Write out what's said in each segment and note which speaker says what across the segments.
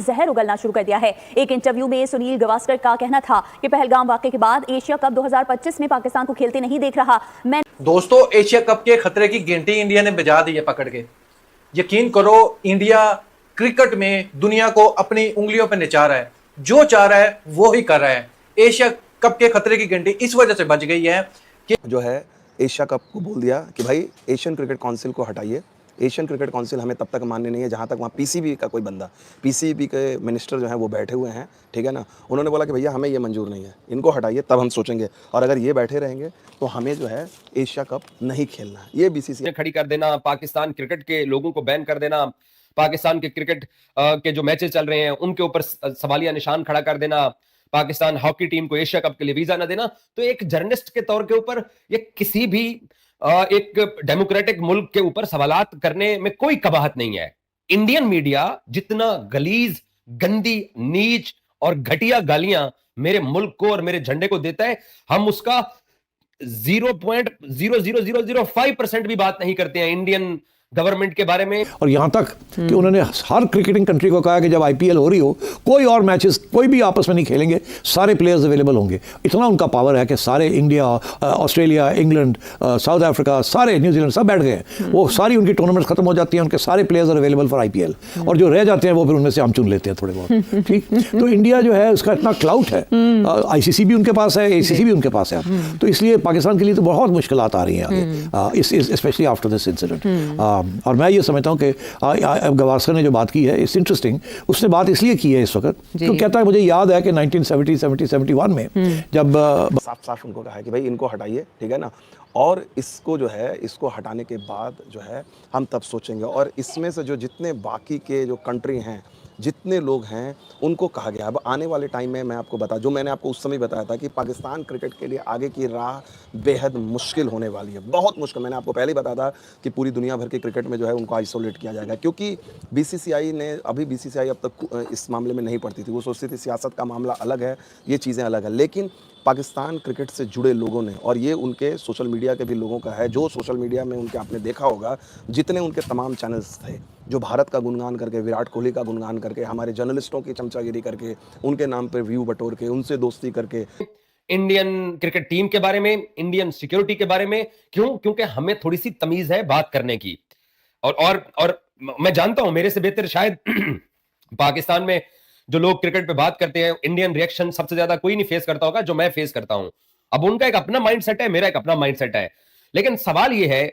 Speaker 1: जहर उगलना शुरू कर दिया है। एक इंटरव्यू में सुनील गावस्कर का कहना था कि पहलगाम वाकये के बाद एशिया कप 2025 में पाकिस्तान को खेलते नहीं देख रहा। मैं
Speaker 2: दोस्तों, एशिया कप के खतरे की घंटी इंडिया ने बजा दी है पकड़ के। यकीन करो, इंडिया क्रिकेट में दुनिया को अपनी उंगलियों पर नचा रहा है। जो चाह रहा है वो ही कर रहा है। एशिया कप के खतरे की घंटी इस वजह से बज गई है कि
Speaker 3: जो है एशिया कप को बोल दिया कि भाई एशियन क्रिकेट काउंसिल को हटाइए। एशियन क्रिकेट काउंसिल हमें तब तक मान्य नहीं है जहाँ तक वहाँ पीसीबी का कोई बंदा, पीसीबी के मिनिस्टर जो हैं वो बैठे हुए हैं, ठीक है ना। उन्होंने बोला कि भैया हमें ये मंजूर नहीं है, इनको हटाइए, तब हम सोचेंगे। और अगर ये बैठे रहेंगे तो हमें जो है एशिया कप नहीं खेलना है। ये बीसीसीआई
Speaker 4: खड़ी कर देना, पाकिस्तान क्रिकेट के लोगों को बैन कर देना, पाकिस्तान के क्रिकेट के जो मैचेस चल रहे हैं उनके ऊपर सवालिया निशान खड़ा कर देना, पाकिस्तान हॉकी टीम को एशिया कप के लिए वीजा ना देना, तो एक जर्नलिस्ट के तौर के ऊपर ये किसी भी एक डेमोक्रेटिक मुल्क के ऊपर सवालात करने में कोई कबाहत नहीं है। इंडियन मीडिया जितना गलीज, गंदी, नीच और घटिया गालियां मेरे मुल्क को और मेरे झंडे को देता है, हम उसका 0.00005% भी बात नहीं करते हैं इंडियन गवर्नमेंट के बारे में।
Speaker 5: और यहां तक कि उन्होंने हर क्रिकेटिंग कंट्री को कहा कि जब आईपीएल हो रही हो, कोई और मैचेस कोई भी आपस में नहीं खेलेंगे, सारे प्लेयर्स अवेलेबल होंगे। इतना उनका पावर है कि सारे India, Australia, England, south Africa, सारे न्यूजीलैंड सब बैठ गए। वो सारी उनकी टूर्नामेंट खत्म हो जाती है, उनके सारे players are available for IPL, और जो रह जाते हैं वो फिर उनमें से हम चुन लेते हैं थोड़े बहुत। ठीक, तो इंडिया जो है उसका इतना क्लाउट है, आईसीसी भी उनके पास है, एसीसी भी उनके पास है, तो इसलिए पाकिस्तान के लिए तो बहुत मुश्किलात आ रही हैं आगे, स्पेशली आफ्टर दिस इंसिडेंट। और मैं ये समझता हूँ कि गावस्कर ने जो बात की है इट्स इंटरेस्टिंग। उसने बात इसलिए की है इस वक्त क्योंकि कहता है मुझे याद है कि 1970, 71 में जब
Speaker 3: साफ साफ उनको कहा है कि भाई इनको हटाइए, ठीक है ना। और इसको जो है, इसको हटाने के बाद जो है हम तब सोचेंगे। और इसमें से जो जितने बाकी के जो कंट्री हैं, जितने लोग हैं, उनको कहा गया। अब आने वाले टाइम में मैं आपको बता, जो मैंने आपको उस समय बताया था कि पाकिस्तान क्रिकेट के लिए आगे की राह बेहद मुश्किल होने वाली है, बहुत मुश्किल। मैंने आपको पहले ही बताया था कि पूरी दुनिया भर के क्रिकेट में जो है उनको आइसोलेट किया जाएगा, क्योंकि बीसीसीआई ने, अभी बीसीसीआई अब तक इस मामले में नहीं पड़ती थी। वो सोचती थी सियासत का मामला अलग है, ये चीज़ें अलग है, लेकिन पाकिस्तान क्रिकेट से जुड़े लोगों ने, और ये उनके सोशल मीडिया के भी लोगों का है, जो सोशल मीडिया में उनके आपने देखा होगा, जितने उनके तमाम चैनल्स थे जो भारत का गुणगान करके, विराट कोहली का गुणगान करके, हमारे जर्नलिस्टों की चमचागिरी करके, उनके नाम पर व्यू बटोर के, उनसे दोस्ती करके,
Speaker 4: इंडियन क्रिकेट टीम के बारे में, इंडियन सिक्योरिटी के बारे में, क्यों? क्योंकि हमें थोड़ी सी तमीज है बात करने की। और मैं जानता हूं मेरे से बेहतर शायद पाकिस्तान में जो लोग क्रिकेट पे बात करते हैं, इंडियन रिएक्शन सबसे ज्यादा कोई नहीं फेस करता होगा जो मैं फेस करता हूं। अब उनका एक अपना माइंडसेट है, मेरा एक अपना माइंडसेट है, लेकिन सवाल यह है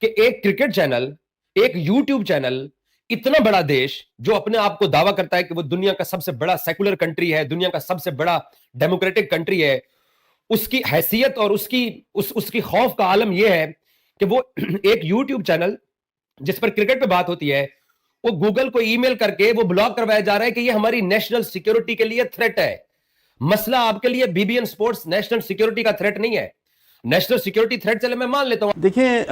Speaker 4: कि एक क्रिकेट चैनल, एक यूट्यूब चैनल, इतना बड़ा देश जो अपने आप को दावा करता है कि वो दुनिया का सबसे बड़ा सेकुलर कंट्री है, दुनिया का सबसे बड़ा डेमोक्रेटिक कंट्री है, उसकी हैसियत और उसकी खौफ का आलम यह है कि वो एक यूट्यूब चैनल जिस पर क्रिकेट पे बात होती है, वो गूगल को ईमेल करके वो ब्लॉक करवाया जा रहा है कि ये हमारी नेशनल सिक्योरिटी के लिए थ्रेट है। मसला आपके लिए बीबीएन स्पोर्ट्स नेशनल सिक्योरिटी का थ्रेट नहीं है। नेशनल सिक्योरिटी थ्रेट चले मैं मान लेता हूं।
Speaker 6: देखिए,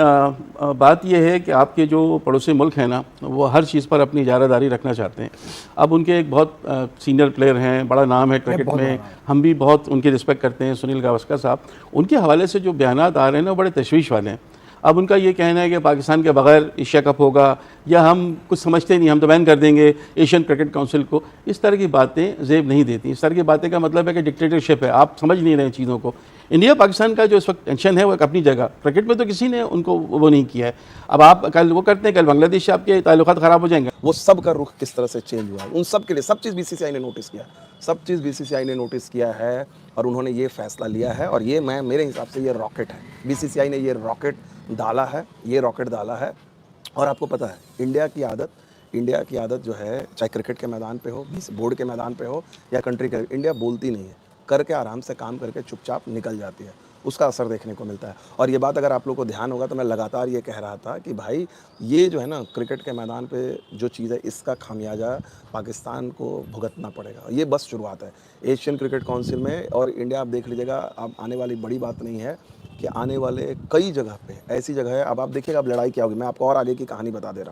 Speaker 6: बात यह है कि आपके जो पड़ोसी मुल्क हैं ना, वो हर चीज़ पर अपनी इजारादारी रखना चाहते हैं। अब उनके एक बहुत सीनियर प्लेयर हैं, बड़ा नाम है क्रिकेट में, हम भी बहुत उनकी रिस्पेक्ट करते हैं, सुनील गावस्कर साहब। उनके हवाले से जो बयानात आ रहे हैं ना, बड़े तशवीश वाले हैं। अब उनका ये कहना है कि पाकिस्तान के बगैर एशिया कप होगा, या हम कुछ समझते नहीं, हम तो बैन कर देंगे एशियन क्रिकेट काउंसिल को। इस तरह की बातें जेब नहीं देती। इस तरह की बातें का मतलब है कि डिक्टेटरशिप है, आप समझ नहीं रहे चीज़ों को। इंडिया पाकिस्तान का जो इस वक्त टेंशन है वो अपनी जगह, क्रिकेट में तो किसी ने उनको वो नहीं किया है। अब आप कल वो करते हैं, कल बांग्लादेश से आपके ताल्लुकात ख़राब हो जाएंगे।
Speaker 3: वो सब का रुख किस तरह से चेंज हुआ है, उन सब के लिए सब चीज़ बीसीसीआई ने नोटिस किया, सब चीज़ बीसीसीआई ने नोटिस किया है, और उन्होंने ये फैसला लिया है। और ये मेरे हिसाब से ये रॉकेट है, बीसीसीआई ने ये रॉकेट डाला है, ये रॉकेट डाला है। और आपको पता है इंडिया की आदत जो है, चाहे क्रिकेट के मैदान पे हो, बोर्ड के मैदान पे हो, या कंट्री के, इंडिया बोलती नहीं है, करके आराम से काम करके चुपचाप निकल जाती है, उसका असर देखने को मिलता है। और ये बात अगर आप लोग को ध्यान होगा तो मैं लगातार ये कह रहा था कि भाई ये जो है ना क्रिकेट के मैदान पे जो चीज़ है, इसका खामियाजा पाकिस्तान को भुगतना पड़ेगा। ये बस शुरुआत है एशियन क्रिकेट काउंसिल में। और इंडिया, आप देख लीजिएगा, अब आने वाली बड़ी बात नहीं है कि आने वाले कई जगह पे ऐसी जगह है, अब आप देखिएगा अब लड़ाई क्या होगी। मैं आपको और आगे की कहानी बता दे रहा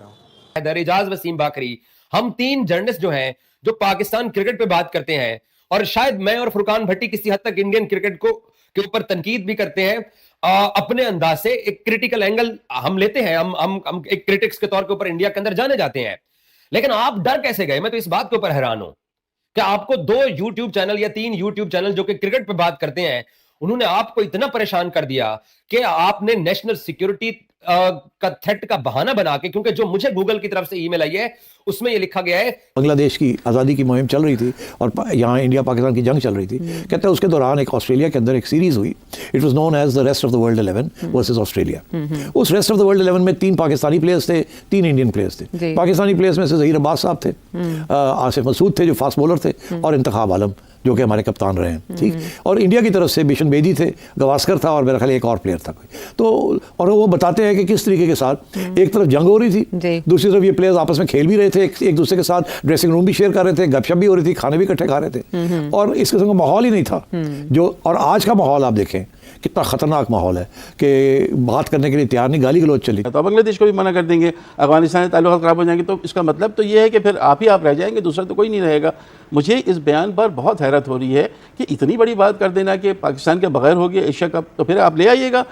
Speaker 3: हूँ,
Speaker 4: एजाज वसीम बाकरी, हम तीन जर्नलिस्ट जो हैं जो पाकिस्तान क्रिकेट पे बात करते हैं, और शायद मैं और फुरकान भट्टी किसी हद तक इंडियन क्रिकेट को के ऊपर तनकीद भी करते हैं, अपने अंदाज से एक क्रिटिकल एंगल हम लेते हैं, हम एक क्रिटिक्स के तौर के ऊपर इंडिया के अंदर जाने जाते हैं। लेकिन आप डर कैसे गए? मैं तो इस बात के ऊपर हैरान हूं कि आपको 2 YouTube चैनल या 3 YouTube चैनल जो कि क्रिकेट पे बात करते हैं, उन्होंने आपको इतना परेशान कर दिया कि आपने नेशनल सिक्योरिटी का थ्रेट का बहाना बना के, क्योंकि जो मुझे गूगल की तरफ से ईमेल आई है उसमें ये लिखा गया है,
Speaker 5: बांग्लादेश की आज़ादी की मुहिम चल रही थी और यहाँ इंडिया पाकिस्तान की जंग चल रही थी। कहते हैं उसके दौरान एक ऑस्ट्रेलिया के अंदर एक सीरीज हुई, it was known as the rest of the world 11 versus Australia. उस रेस्ट ऑफ द वर्ल्ड 11 में 3 पाकिस्तानी प्लेयर्स थे, 3 इंडियन प्लेयर्स थे। पाकिस्तानी प्लेयर्स में से ज़हीर अब्बास साहब थे, आसिफ मसूद थे जो फास्ट बॉलर थे, और इंतखाब आलम जो कि हमारे कप्तान रहे हैं, ठीक। और इंडिया की तरफ से बिशन बेदी थे, गवास्कर था, और मेरा ख्याल एक और प्लेयर था कोई। तो और वो बताते हैं कि किस तरीके के साथ एक तरफ जंग हो रही थी, दूसरी तरफ ये प्लेयर्स आपस में खेल भी रहे थे, एक दूसरे के साथ ड्रेसिंग रूम भी शेयर कर रहे थे, गपशप भी हो रही थी, खाने भी इकट्ठे खा रहे थे, और इस किस्म का माहौल ही नहीं था जो। और आज का माहौल आप देखें कितना ख़तरनाक माहौल है कि बात करने के लिए तैयार नहीं, गाली गलौज चली।
Speaker 6: तो बांग्लादेश को भी मना कर देंगे, अफगानिस्तान से ताल्लुकात ख़राब हो जाएंगे, तो इसका मतलब तो ये है कि फिर आप ही आप रह जाएंगे, दूसरा तो कोई नहीं रहेगा। मुझे इस बयान पर बहुत हैरत हो रही है कि इतनी बड़ी बात कर देना कि पाकिस्तान के बगैर हो गया एशिया कप, तो फिर आप ले आइएगा।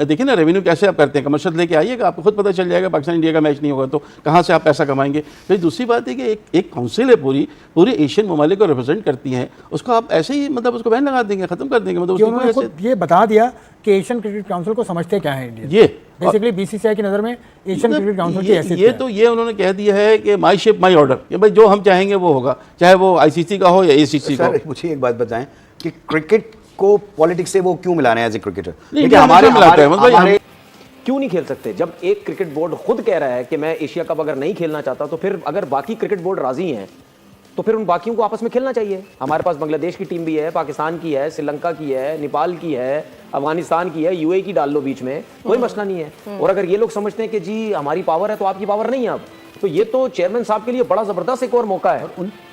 Speaker 6: देखिए ना रेवेन्यू कैसे आप करते हैं, कमर्शियल लेके आइएगा, आपको खुद पता चल जाएगा पाकिस्तान इंडिया का मैच नहीं होगा तो कहाँ से आप पैसा कमाएंगे। फिर दूसरी बात है कि एक काउंसिल है पूरी एशियन ममालिक को रिप्रेजेंट करती है, उसको आप ऐसे ही मतलब उसको बैन लगा देंगे, ख़त्म कर देंगे। मतलब
Speaker 7: उन्होंने खुद ये बता दिया कि एशियन क्रिकेट काउंसिल को समझते क्या है इंडिया,
Speaker 6: ये
Speaker 7: बेसिकली बीसीसीआई की नज़र में एशियन क्रिकेट काउंसिल की हैसियत
Speaker 6: ये तो ये उन्होंने कह दिया है कि माई शिप माई ऑर्डर, कि भाई जो हम चाहेंगे वो होगा, चाहे वो आईसीसी का हो या एसीसी का हो।
Speaker 8: मुझे एक बात बताएं कि क्रिकेट को पॉलिटिक्स से वो क्यों मिलाना है एज ए क्रिकेटर?
Speaker 6: देखिए हमारे
Speaker 9: क्यों नहीं खेल सकते? जब एक क्रिकेट बोर्ड खुद कह रहा है कि मैं एशिया कप अगर नहीं खेलना चाहता, तो फिर अगर बाकी क्रिकेट बोर्ड राजी हैं तो फिर उन बाकियों को आपस में खेलना चाहिए। हमारे पास बांग्लादेश की टीम भी है, पाकिस्तान की है, श्रीलंका की है, नेपाल की है, अफगानिस्तान की है, यूएई की डाल लो बीच में, कोई मसला नहीं है। और अगर ये लोग समझते हैं कि जी हमारी पावर है तो आपकी पावर नहीं है अब, तो ये तो चेयरमैन साहब के लिए बड़ा जबरदस्त एक और मौका है।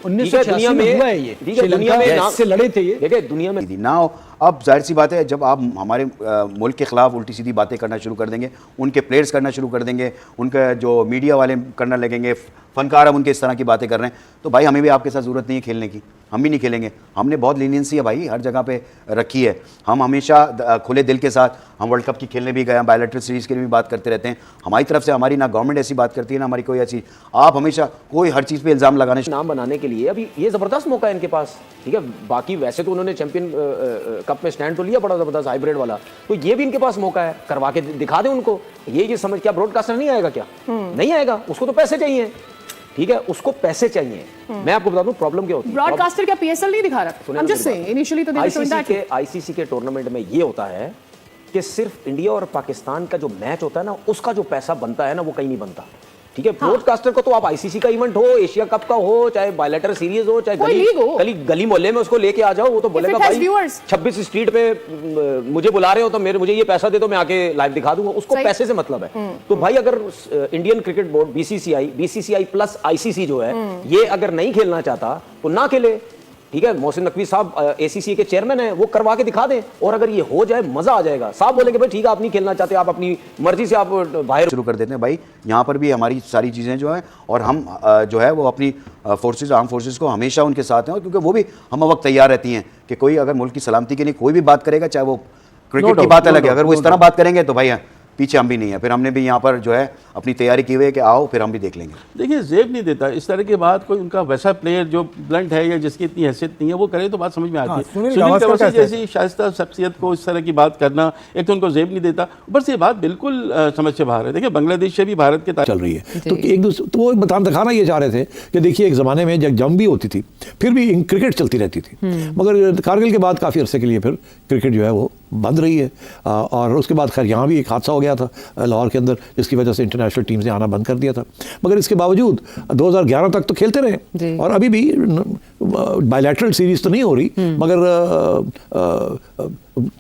Speaker 7: 1986 में हुआ है ये,
Speaker 9: ठीक है, दुनिया में
Speaker 7: से लड़े थे ये,
Speaker 9: देखिए दुनिया में
Speaker 8: नाउ अब जाहिर सी बात है जब आप हमारे मुल्क के खिलाफ उल्टी सीधी बातें करना शुरू कर देंगे, उनके प्लेयर्स करना शुरू कर देंगे, उनका जो मीडिया वाले करना लगेंगे, फनकार हम उनके इस तरह की बातें कर रहे हैं, तो भाई हमें भी आपके साथ ज़रूरत नहीं है खेलने की, हम भी नहीं खेलेंगे। हमने बहुत लीनियंसी है भाई हर जगह पे रखी है, हम हमेशा खुले दिल के साथ, हम वर्ल्ड कप की खेलने भी गए, बायलैटरल सीरीज़ के लिए भी बात करते रहते हैं। हमारी तरफ से हमारी ना गवर्नमेंट ऐसी बात करती है ना हमारी कोई ऐसी, आप हमेशा कोई हर चीज़ पे इल्ज़ाम लगाने
Speaker 9: नाम बनाने के लिए अभी ये ज़बरदस्त मौका है इनके पास, ठीक है। बाकी वैसे तो उन्होंने चैंपियन कप में स्टैंड तो लिया बड़ा ज़बरदस्त हाइब्रिड वाला, तो ये भी इनके पास मौका है, करवा के दिखा दें उनको। ये समझ, क्या ब्रॉडकास्टर नहीं आएगा क्या? नहीं आएगा, उसको तो पैसे चाहिए, ठीक है, उसको पैसे चाहिए। मैं आपको बता दूं प्रॉब्लम क्या होती है,
Speaker 10: ब्रॉडकास्टर क्या पीएसएल नहीं दिखा रहा? I'm just saying, initially तो
Speaker 9: आईसीसी के टूर्नामेंट में ये होता है कि सिर्फ इंडिया और पाकिस्तान का जो मैच होता है ना, उसका जो पैसा बनता है ना, वो कहीं नहीं बनता, ठीक है। ब्रॉडकास्टर को तो आप आईसीसी का इवेंट हो, एशिया कप का हो, चाहे बायलैटरल सीरीज हो, चाहे गली मोहल्ले में उसको लेके आ जाओ, वो तो बोलेगा भाई 26 स्ट्रीट पे मुझे बुला रहे हो तो मुझे ये पैसा दे दो, मैं आके लाइव दिखा दूंगा, उसको पैसे से मतलब है। तो भाई अगर Indian cricket board BCCI plus ICC जो है, ये अगर नहीं खेलना चाहता तो ना खेले, ठीक है। मोहसिन नकवी साहब एसीसी के चेयरमैन हैं, वो करवा के दिखा दें, और अगर ये हो जाए मजा आ जाएगा। साहब बोलेंगे भाई ठीक है, आप नहीं खेलना चाहते, आप अपनी मर्जी से आप बाहर
Speaker 8: शुरू कर देते हैं। भाई यहाँ पर भी हमारी सारी चीज़ें जो हैं, और हम जो है वो अपनी फोर्सेज, आर्म फोर्सेज को हमेशा उनके साथ हैं, क्योंकि वो भी हम वक्त तैयार रहती हैं कि कोई अगर मुल्क की सलामती के लिए कोई भी बात करेगा, चाहे वो क्रिकेट की बात अलग है, अगर वो इस तरह बात करेंगे तो भाई पीछे हम भी नहीं है। फिर हमने भी यहाँ पर जो है अपनी तैयारी की हुई है कि आओ फिर हम भी देख लेंगे।
Speaker 6: देखिए जेब नहीं देता इस तरह की बात, कोई उनका वैसा प्लेयर जो ब्लंट है या जिसकी इतनी हैसियत नहीं है वो करे तो बात समझ में आती है। सुनील गावस्कर जैसी शाइस्ता शख्सियत को इस तरह की बात करना, एक तो उनको जेब नहीं देता, ऊपर से बात बिल्कुल समझ से बाहर है। देखिए बांग्लादेश से भी भारत के
Speaker 5: चल रही है, तो एक दूसरे तो वो दिखाना ये चाह रहे थे कि देखिए एक ज़माने में जब जंग भी होती थी फिर भी क्रिकेट चलती रहती थी, मगर कारगिल के बाद काफ़ी अरसे के लिए फिर क्रिकेट जो है वो बंद रही है। और उसके बाद खैर यहाँ भी एक हादसा हो गया था लाहौर के अंदर, जिसकी वजह से इंटरनेशनल टीम्स ने आना बंद कर दिया था, मगर इसके बावजूद 2011 तक तो खेलते रहे, और अभी भी बायलैटरल सीरीज तो नहीं हो रही, मगर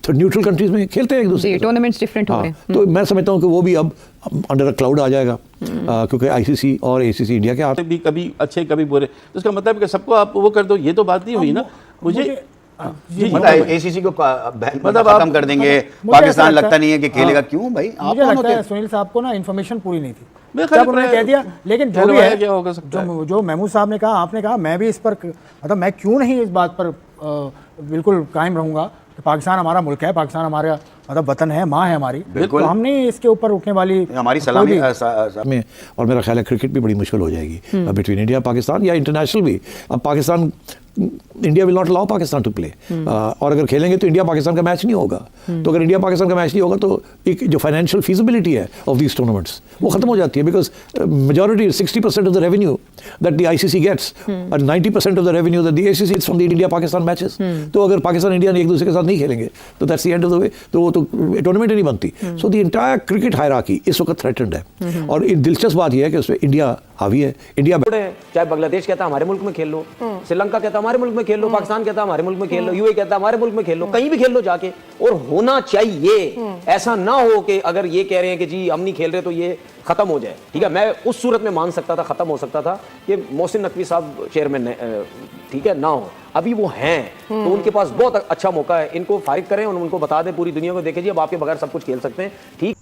Speaker 5: न्यूट्रल कंट्रीज में खेलते हैं एक दूसरे,
Speaker 10: टूर्नामेंट्स डिफरेंट हो रहे हैं।
Speaker 5: तो मैं समझता हूँ कि वो भी अब अंडर अ क्लाउड आ जाएगा, क्योंकि आईसीसी और एसीसी इंडिया के हाथ
Speaker 6: भी कभी अच्छे कभी बुरे, तो इसका मतलब कि सबको आप वो कर दो, ये तो बात नहीं हुई ना। मुझे
Speaker 8: मतलब एसीसी को मतलब खत्म कर देंगे, पाकिस्तान लगता नहीं है कि खेलेगा, क्यों भाई?
Speaker 7: मुझे लगता है सुनील साहब को ना इन्फॉर्मेशन पूरी नहीं थी जब उन्होंने कह दिया, लेकिन जो भी है, जो महमूद साहब ने कहा, आपने कहा, मैं भी इस पर मतलब मैं क्यों नहीं इस बात पर बिल्कुल कायम रहूंगा कि पाकिस्तान हमारा मुल्क है, पाकिस्तान हमारा मतलब वतन है, माँ है हमारी,
Speaker 8: बिल्कुल।
Speaker 7: तो हम नहीं इसके ऊपर रुकने वाली
Speaker 8: हमारी सलामी
Speaker 5: में। और मेरा ख्याल है क्रिकेट भी बड़ी मुश्किल हो जाएगी बिटवीन इंडिया पाकिस्तान या इंटरनेशनल भी। अब Pakistan, India will not allow Pakistan to play, और अगर खेलेंगे तो इंडिया पाकिस्तान का मैच नहीं होगा। तो अगर इंडिया पाकिस्तान का मैच नहीं होगा तो एक जो फाइनेंशियल फीजिबिलिटी है ऑफ दीज टूर्नामेंट्स वो खत्म हो जाती है, because majority 60% of the revenue that the ICC gets और 90% of the revenue that the ACC is from the India Pakistan matches. तो अगर पाकिस्तान इंडिया ने एक दूसरे के साथ नहीं खेलेंगे तो that's the end of the way, तो वो तो टूर्नामेंट ही नहीं बनती। So the entire cricket hierarchy इस वक्त थ्रेटन्ड है। और दिलचस्प बात यह है कि उसमें इंडिया हावी है। इंडिया
Speaker 9: चाहे बांग्लादेश कहता है हमारे मुल्क में खेल लो, श्रीलंका कहता है हमारे मुल्क में खेल लो, पाकिस्तान कहता है हमारे मुल्क में खेल लो, यूएई कहता है हमारे मुल्क में खेल लो, कहीं भी खेल लो जाके। और होना चाहिए, ऐसा ना हो कि अगर ये कह रहे हैं कि जी हम नहीं खेल रहे तो ये खत्म हो जाए। ठीक है, मैं उस सूरत में मान सकता था, खत्म हो सकता था कि मोहसिन नकवी साहब चेयरमैन, ठीक है, ना हो। अभी वो हैं तो उनके पास बहुत अच्छा मौका है, इनको फारिग करें और उनको बता दें पूरी दुनिया को, देखें जी अब आपके बगैर सब कुछ खेल सकते हैं। ठीक।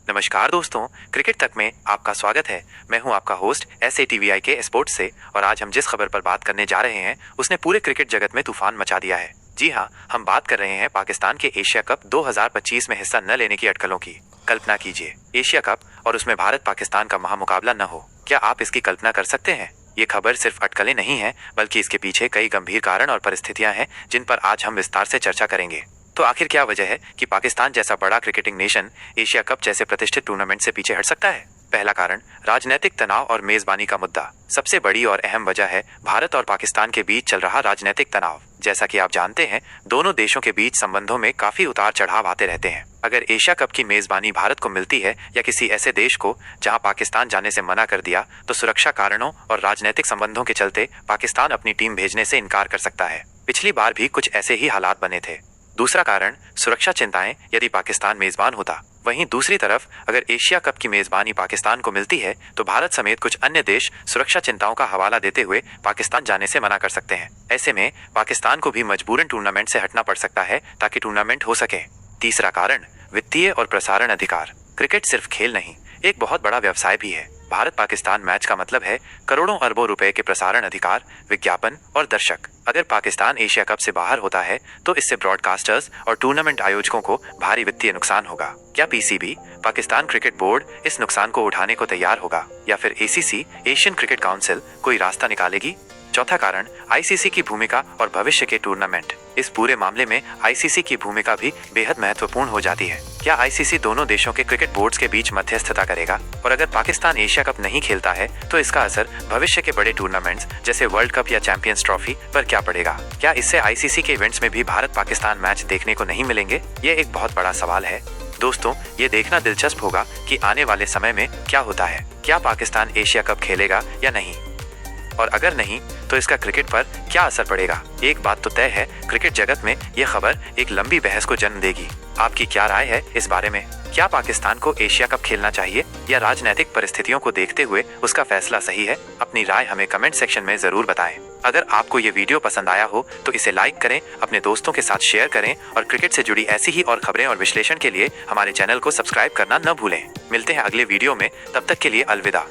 Speaker 11: नमस्कार दोस्तों, क्रिकेट तक में आपका स्वागत है। मैं हूं आपका होस्ट SATVI के स्पोर्ट्स से, और आज हम जिस खबर पर बात करने जा रहे हैं उसने पूरे क्रिकेट जगत में तूफान मचा दिया है। जी हां, हम बात कर रहे हैं पाकिस्तान के एशिया कप 2025 में हिस्सा न लेने की अटकलों की। कल्पना कीजिए, एशिया कप और उसमें भारत पाकिस्तान का महामुकाबला न हो। क्या आप इसकी कल्पना कर सकते हैं? ये खबर सिर्फ अटकलें नहीं है, बल्कि इसके पीछे कई गंभीर कारण और परिस्थितियां हैं जिन पर आज हम विस्तार से चर्चा करेंगे। तो आखिर क्या वजह है कि पाकिस्तान जैसा बड़ा क्रिकेटिंग नेशन एशिया कप जैसे प्रतिष्ठित टूर्नामेंट से पीछे हट सकता है? पहला कारण राजनीतिक तनाव और मेजबानी का मुद्दा। सबसे बड़ी और अहम वजह है भारत और पाकिस्तान के बीच चल रहा राजनीतिक तनाव। जैसा कि आप जानते हैं, दोनों देशों के बीच संबंधों में काफी उतार चढ़ाव आते रहते हैं। अगर एशिया कप की मेजबानी भारत को मिलती है या किसी ऐसे देश को जहां पाकिस्तान जाने से मना कर दिया, तो सुरक्षा कारणों और राजनीतिक संबंधों के चलते पाकिस्तान अपनी टीम भेजने से इनकार कर सकता है। पिछली बार भी कुछ ऐसे ही हालात बने थे। दूसरा कारण सुरक्षा चिंताएं, यदि पाकिस्तान मेजबान होता। वहीं दूसरी तरफ अगर एशिया कप की मेजबानी पाकिस्तान को मिलती है तो भारत समेत कुछ अन्य देश सुरक्षा चिंताओं का हवाला देते हुए पाकिस्तान जाने से मना कर सकते हैं। ऐसे में पाकिस्तान को भी मजबूरन टूर्नामेंट से हटना पड़ सकता है ताकि टूर्नामेंट हो सके। तीसरा कारण वित्तीय और प्रसारण अधिकार। क्रिकेट सिर्फ खेल नहीं, एक बहुत बड़ा व्यवसाय भी है। भारत पाकिस्तान मैच का मतलब है करोड़ों अरबों रुपए के प्रसारण अधिकार, विज्ञापन और दर्शक। अगर पाकिस्तान एशिया कप से बाहर होता है तो इससे ब्रॉडकास्टर्स और टूर्नामेंट आयोजकों को भारी वित्तीय नुकसान होगा। क्या PCB, पाकिस्तान क्रिकेट बोर्ड, इस नुकसान को उठाने को तैयार होगा, या फिर ACC, एशियन क्रिकेट काउंसिल कोई रास्ता निकालेगी? चौथा कारण ICC की भूमिका और भविष्य के टूर्नामेंट। इस पूरे मामले में ICC की भूमिका भी बेहद महत्वपूर्ण हो जाती है। क्या ICC दोनों देशों के क्रिकेट बोर्ड्स के बीच मध्यस्थता करेगा? और अगर पाकिस्तान एशिया कप नहीं खेलता है तो इसका असर भविष्य के बड़े टूर्नामेंट्स जैसे वर्ल्ड कप या चैंपियंस ट्रॉफी पर क्या पड़ेगा? क्या इससे ICC के इवेंट्स में भी भारत पाकिस्तान मैच देखने को नहीं मिलेंगे? ये एक बहुत बड़ा सवाल है। दोस्तों, ये देखना दिलचस्प होगा कि आने वाले समय में क्या होता है। क्या पाकिस्तान एशिया कप खेलेगा या नहीं, और अगर नहीं तो इसका क्रिकेट पर क्या असर पड़ेगा? एक बात तो तय है, क्रिकेट जगत में यह खबर एक लंबी बहस को जन्म देगी। आपकी क्या राय है इस बारे में? क्या पाकिस्तान को एशिया कप खेलना चाहिए या राजनीतिक परिस्थितियों को देखते हुए उसका फैसला सही है? अपनी राय हमें कमेंट सेक्शन में जरूर बताएं। अगर आपको ये वीडियो पसंद आया हो तो इसे लाइक करें, अपने दोस्तों के साथ शेयर करें, और क्रिकेट से जुड़ी ऐसी ही और खबरें और विश्लेषण के लिए हमारे चैनल को सब्सक्राइब करना न भूलें। मिलते हैं अगले वीडियो में, तब तक के लिए अलविदा।